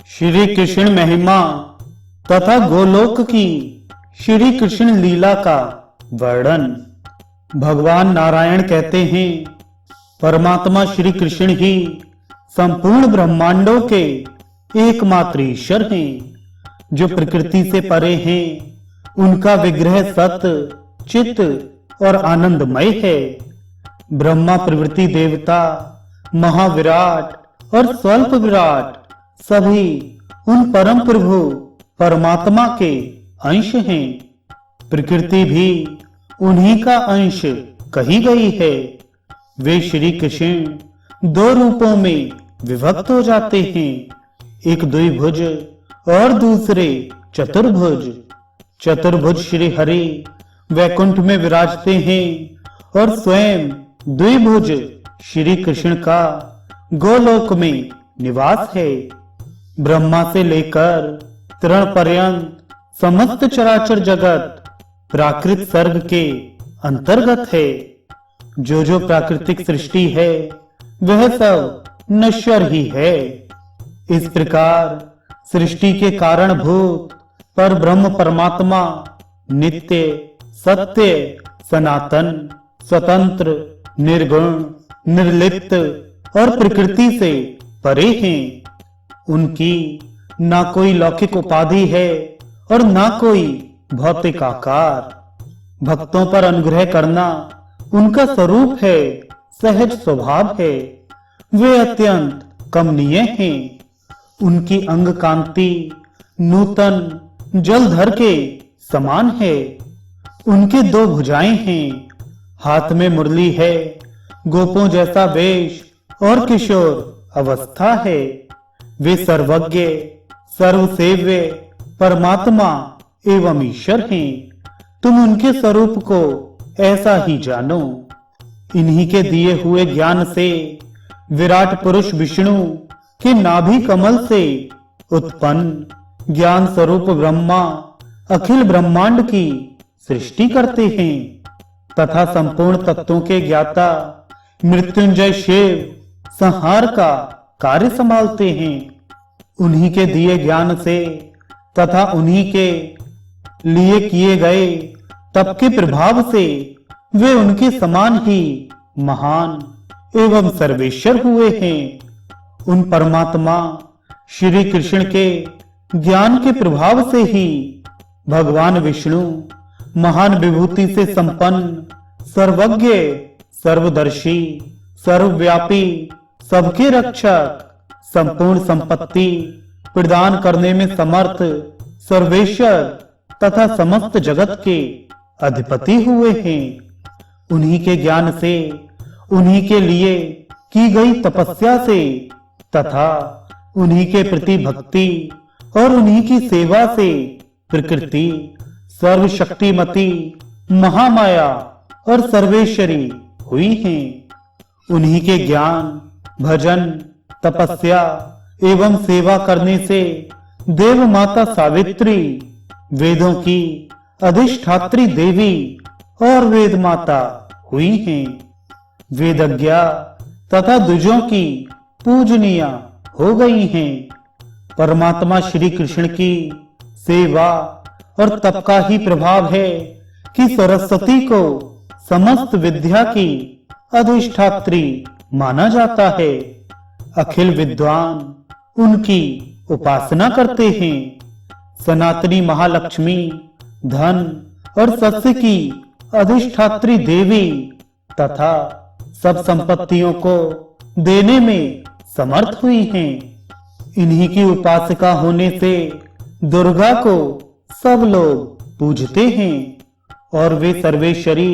श्री कृष्ण महिमा तथा गोलोक की श्री कृष्ण लीला का वर्णन। भगवान नारायण कहते हैं, परमात्मा श्री कृष्ण ही संपूर्ण ब्रह्मांडों के एकमात्र ईश्वर हैं, जो प्रकृति से परे हैं। उनका विग्रह सत्य, चित्त और आनंदमय है। ब्रह्मा प्रवृत्ति देवता, महाविराट और स्वल्प विराट सभी उन परम प्रभु परमात्मा के अंश हैं। प्रकृति भी उन्हीं का अंश कही गई है। वे श्री कृष्ण दो रूपों में विभक्त हो जाते हैं, एक द्विभुज और दूसरे चतुर्भुज। चतुर्भुज श्री हरि वैकुंठ में विराजते हैं और स्वयं द्विभुज श्री कृष्ण का गोलोक में निवास है। ब्रह्मा से लेकर तृण पर्यंत समस्त चराचर जगत प्राकृत सर्ग के अंतर्गत है। जो प्राकृतिक सृष्टि है वह सब नश्वर ही है। इस प्रकार सृष्टि के कारणभूत पर ब्रह्म परमात्मा नित्य, सत्य, सनातन, स्वतंत्र, निर्गुण, निर्लिप्त और प्रकृति से परे हैं। उनकी ना कोई लौकिक उपाधि है और ना कोई भौतिक आकार। भक्तों पर अनुग्रह करना उनका स्वरूप है, सहज स्वभाव है। वे अत्यंत कमनीय हैं। उनकी अंग कांति नूतन जलधर के समान है। उनके दो भुजाएं हैं, हाथ में मुरली है, गोपों जैसा वेश और किशोर अवस्था है। वे सर्वज्ञ, सर्वसेव्य परमात्मा एवं ईश्वर हैं। तुम उनके स्वरूप को ऐसा ही जानो। इन्हीं के दिए हुए ज्ञान से विराट पुरुष विष्णु के नाभि कमल से उत्पन्न ज्ञान स्वरूप ब्रह्मा अखिल ब्रह्मांड की सृष्टि करते हैं तथा संपूर्ण तत्वों के ज्ञाता मृत्युंजय शिव संहार का कार्य संभालते हैं। उन्हीं के दिए ज्ञान से तथा उन्हीं के लिए किए गए तप के प्रभाव से वे उनके समान ही महान एवं सर्वेश्वर हुए हैं। उन परमात्मा श्री कृष्ण के ज्ञान के प्रभाव से ही भगवान विष्णु महान विभूति से संपन्न, सर्वज्ञ, सर्वदर्शी, सर्वव्यापी, सबके रक्षक, संपूर्ण संपत्ति प्रदान करने में समर्थ, सर्वेश्वर तथा समस्त जगत के अधिपति हुए हैं। उन्हीं के ज्ञान से, उन्हीं के लिए की गई तपस्या से तथा उन्हीं के प्रति भक्ति और उन्हीं की सेवा से प्रकृति सर्वशक्तिमती, महामाया और सर्वेश्वरी हुई हैं। उन्हीं के ज्ञान, भजन, तपस्या एवं सेवा करने से देव माता सावित्री वेदों की अधिष्ठात्री देवी और वेद माता हुई हैं। वेदज्ञा तथा द्विजों की पूजनीया हो गई हैं। परमात्मा श्री कृष्ण की सेवा और तप का ही प्रभाव है कि सरस्वती को समस्त विद्या की अधिष्ठात्री माना जाता है। अखिल विद्वान उनकी उपासना करते हैं। सनातनी महालक्ष्मी धन और सत्य की अधिष्ठात्री देवी तथा सब संपत्तियों को देने में समर्थ हुई हैं। इन्हीं की उपासिका होने से दुर्गा को सब लोग पूजते हैं और वे सर्वेश्वरी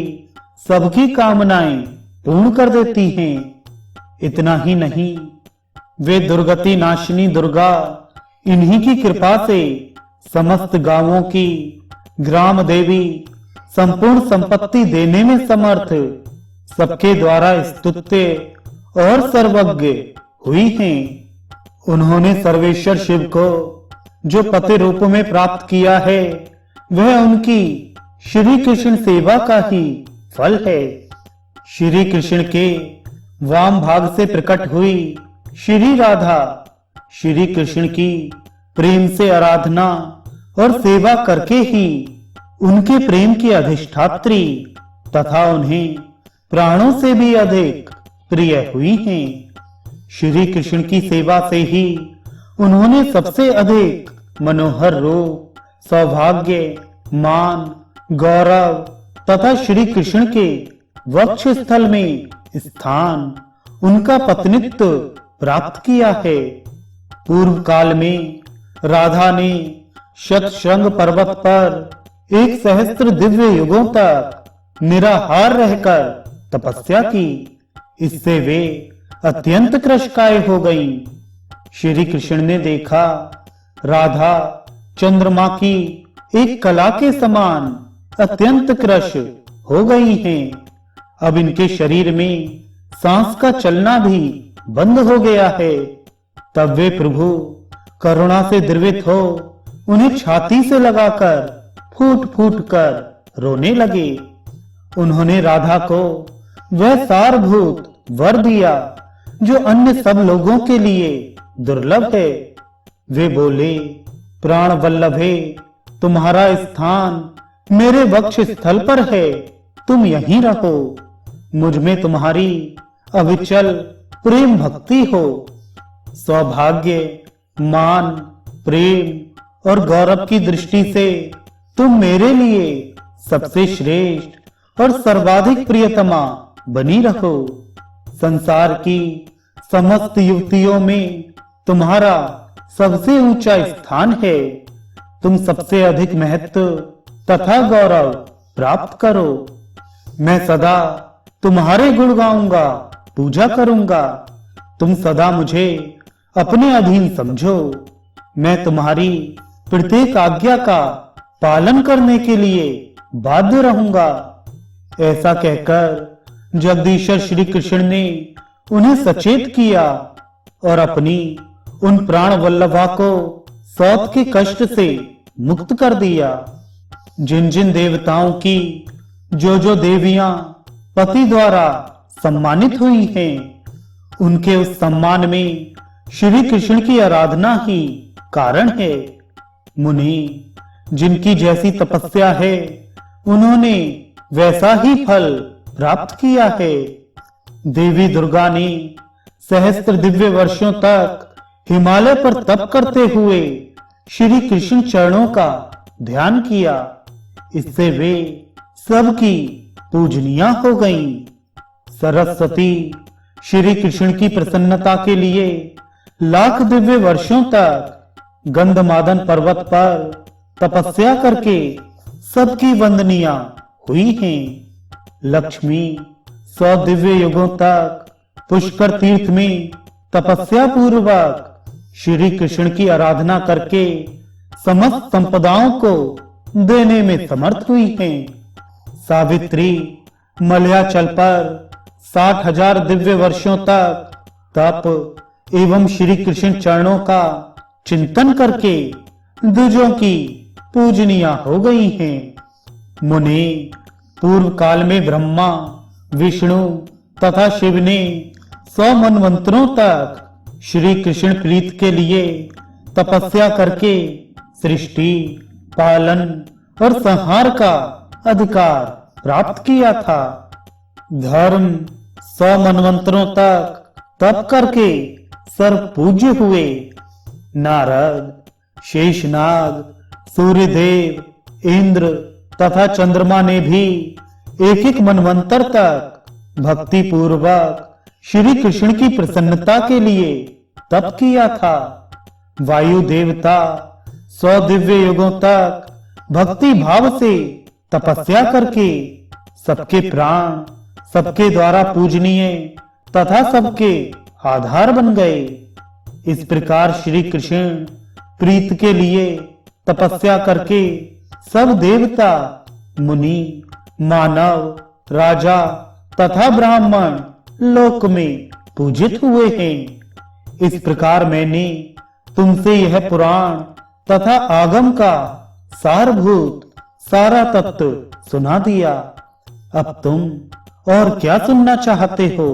सबकी कामनाएं पूर्ण कर देती हैं। इतना ही नहीं, वे दुर्गति नाशिनी दुर्गा इन्हीं की कृपा से समस्त गांवों की ग्राम देवी, संपूर्ण संपत्ति देने में समर्थ, सबके द्वारा स्तुत्य और सर्वज्ञ हुई हैं। उन्होंने सर्वेश्वर शिव को जो पति रूप में प्राप्त किया है वह उनकी श्री कृष्ण सेवा का ही फल है। श्री कृष्ण के वाम भाग से प्रकट हुई श्री राधा श्री कृष्ण की प्रेम से आराधना और सेवा करके ही उनके प्रेम की अधिष्ठात्री तथा उन्हें प्राणों से भी अधिक प्रिय हुई हैं। श्री कृष्ण की सेवा से ही उन्होंने सबसे अधिक मनोहर रूप, सौभाग्य, मान, गौरव तथा श्री कृष्ण के वक्ष स्थल में स्थान, उनका पत्नीत्व प्राप्त किया है। पूर्व काल में राधा ने शतशृंग पर्वत पर 1 सहस्त्र दिव्य युगों तक निराहार रहकर तपस्या की। इससे वे अत्यंत कृशकाय हो गईं। श्री कृष्ण ने देखा राधा चंद्रमा की एक कला के समान अत्यंत कृश हो गई हैं। अब इनके शरीर में सांस का चलना भी बंद हो गया है। तब वे प्रभु करुणा से द्रवित हो उन्हें छाती से लगाकर फूट फूट कर रोने लगे। उन्होंने राधा को वह सारभूत वर दिया जो अन्य सब लोगों के लिए दुर्लभ है। वे बोले, प्राण वल्लभे, तुम्हारा स्थान मेरे वक्ष स्थल पर है, तुम यहीं रहो। मुझ में तुम्हारी अविचल प्रेम भक्ति हो। सौभाग्य, मान, प्रेम और गौरव की दृष्टि से तुम मेरे लिए सबसे श्रेष्ठ और सर्वाधिक प्रियतमा बनी रहो। संसार की समस्त युवतियों में तुम्हारा सबसे ऊंचा स्थान है। तुम सबसे अधिक महत्व तथा गौरव प्राप्त करो। मैं सदा तुम्हारे गुण गाऊंगा, पूजा करूंगा। तुम सदा मुझे अपने अधीन समझो। मैं तुम्हारी प्रत्येक आज्ञा का पालन करने के लिए बाध्य रहूंगा। ऐसा कहकर जगदीश्वर श्री कृष्ण ने उन्हें सचेत किया और अपनी उन प्राण वल्लभा को सौत के कष्ट से मुक्त कर दिया। जिन जिन देवताओं की जो देवियां पति द्वारा सम्मानित हुई हैं, उनके उस सम्मान में श्री कृष्ण की आराधना ही कारण है। मुनि, जिनकी जैसी तपस्या है उन्होंने वैसा ही फल प्राप्त किया है। देवी दुर्गा ने सहस्त्र दिव्य वर्षों तक हिमालय पर तप करते हुए श्री कृष्ण चरणों का ध्यान किया। इससे वे सबकी पूजनीय हो गईं। सरस्वती श्री कृष्ण की प्रसन्नता के लिए लाख दिव्य वर्षों तक गंधमादन पर्वत पर तपस्या करके सबकी वंदनिया हुई हैं। लक्ष्मी 100 दिव्य युगों तक पुष्कर तीर्थ में तपस्या पूर्वक श्री कृष्ण की आराधना करके समस्त संपदाओं को देने में समर्थ हुई हैं। सावित्री मलयाचल पर 60,000 दिव्य वर्षों तक तप एवं श्री कृष्ण चरणों का चिंतन करके द्विजों की पूजनीय हो गई हैं। मुनि, पूर्व काल में ब्रह्मा, विष्णु तथा शिव ने 100 मनवंतरों तक श्री कृष्ण प्रीत के लिए तपस्या करके सृष्टि, पालन और संहार का अधिकार प्राप्त किया था। धर्म 100 मनवंतरों तक तप करके सर्व पूज्य हुए। नारद, शेषनाग, सूर्यदेव, इंद्र तथा चंद्रमा ने भी एक मनवंतर तक भक्ति पूर्वक श्री कृष्ण की प्रसन्नता के लिए तप किया था। वायु देवता 100 दिव्य युगों तक भक्ति भाव से तपस्या करके सबके प्राण सबके द्वारा पूजनीय तथा सबके आधार बन गए। इस प्रकार श्री कृष्ण प्रीत के लिए तपस्या करके सब देवता, मुनि, मानव, राजा तथा ब्राह्मण लोक में पूजित हुए हैं। इस प्रकार मैंने तुमसे यह पुराण तथा आगम का सारभूत सारा तत्व सुना दिया। अब तुम और क्या सुनना चाहते हो?